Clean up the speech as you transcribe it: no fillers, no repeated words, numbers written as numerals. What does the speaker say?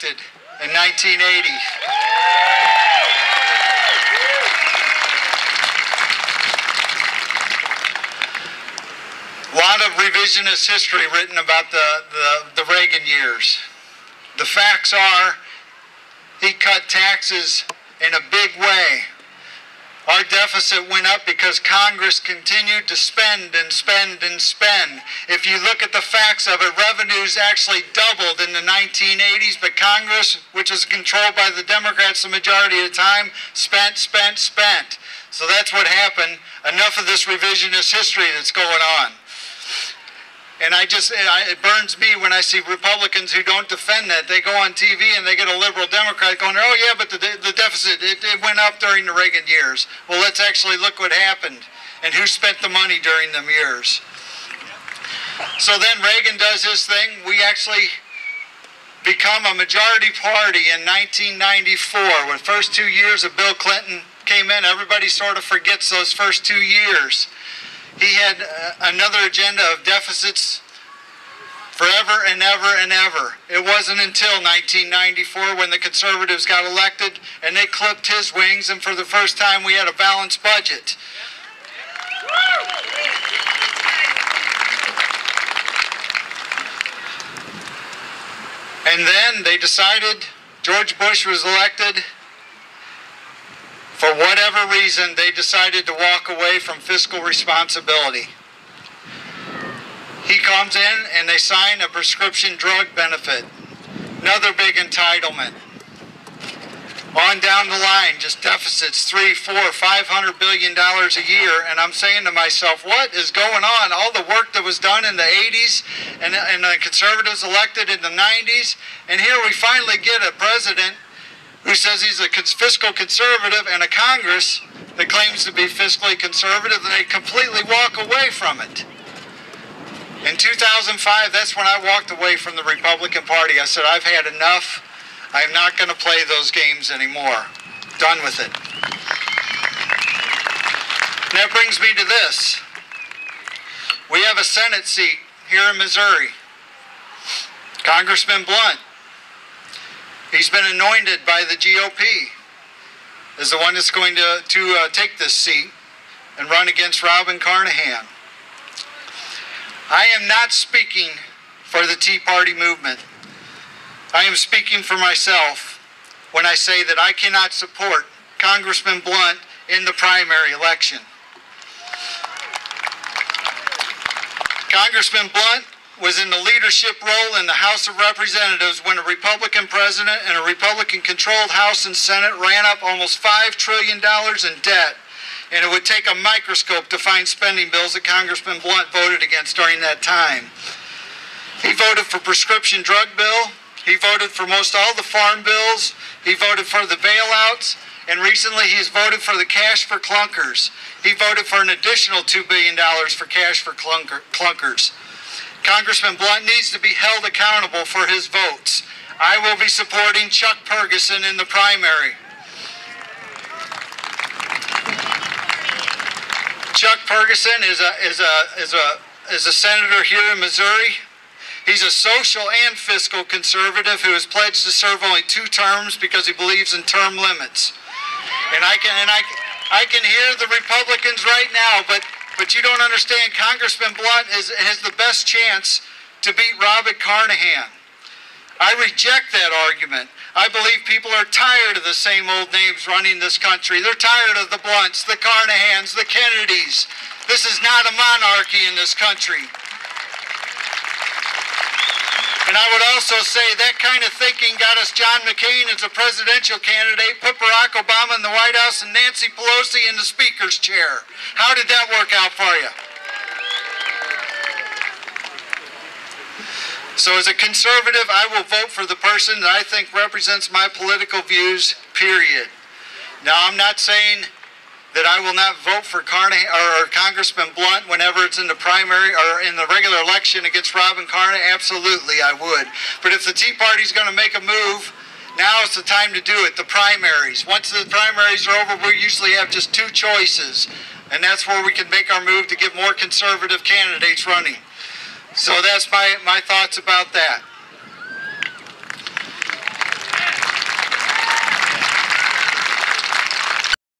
elected in 1980. A lot of revisionist history written about the Reagan years. The facts are, he cut taxes in a big way. Our deficit went up because Congress continued to spend and spend and spend. If you look at the facts of it, revenues actually doubled in the 1980s, but Congress, which was controlled by the Democrats the majority of the time, spent. So that's what happened. Enough of this revisionist history that's going on. And it burns me when I see Republicans who don't defend that. They go on TV and they get a liberal Democrat going, oh yeah, but the deficit, it went up during the Reagan years. Well, let's actually look what happened and who spent the money during them years. So then Reagan does his thing. We actually become a majority party in 1994. When the first 2 years of Bill Clinton came in, everybody sort of forgets those first 2 years. He had another agenda of deficits forever and ever and ever. It wasn't until 1994 when the conservatives got elected and they clipped his wings, and for the first time we had a balanced budget. And then they decided, George Bush was elected. For whatever reason, they decided to walk away from fiscal responsibility. He comes in and they sign a prescription drug benefit. Another big entitlement. On down the line, just deficits, $300, $400, $500 billion a year. And I'm saying to myself, what is going on? All the work that was done in the 80s and the conservatives elected in the 90s. And here we finally get a president who says he's a fiscal conservative, and a Congress that claims to be fiscally conservative, and they completely walk away from it. In 2005, that's when I walked away from the Republican Party. I said, I've had enough. I'm not going to play those games anymore. Done with it. And that brings me to this. We have a Senate seat here in Missouri. Congressman Blunt. He's been anointed by the GOP as the one that's going to take this seat and run against Robin Carnahan. I am not speaking for the Tea Party movement. I am speaking for myself when I say that I cannot support Congressman Blunt in the primary election. Congressman Blunt was in the leadership role in the House of Representatives when a Republican president and a Republican-controlled House and Senate ran up almost $5 trillion in debt, and it would take a microscope to find spending bills that Congressman Blunt voted against during that time. He voted for prescription drug bill. He voted for most all the farm bills. He voted for the bailouts, and recently he's voted for the cash for clunkers. He voted for an additional $2 billion for cash for clunkers. Congressman Blunt needs to be held accountable for his votes. I will be supporting Chuck Ferguson in the primary. Chuck Ferguson is a senator here in Missouri. He's a social and fiscal conservative who has pledged to serve only 2 terms because he believes in term limits. And I can hear the Republicans right now, but you don't understand. Congressman Blunt has the best chance to beat Robin Carnahan. I reject that argument. I believe people are tired of the same old names running this country. They're tired of the Blunts, the Carnahans, the Kennedys. This is not a monarchy in this country. And I would also say that kind of thinking got us John McCain as a presidential candidate, put Barack Obama in the White House, and Nancy Pelosi in the Speaker's chair. How did that work out for you? So as a conservative, I will vote for the person that I think represents my political views, period. Now, I'm not saying that I will not vote for Congressman Blunt whenever it's in the primary or in the regular election against Robin Carnahan. Absolutely, I would. But if the Tea Party's going to make a move, now is the time to do it, the primaries. Once the primaries are over, we usually have just 2 choices, and that's where we can make our move to get more conservative candidates running. So that's my thoughts about that.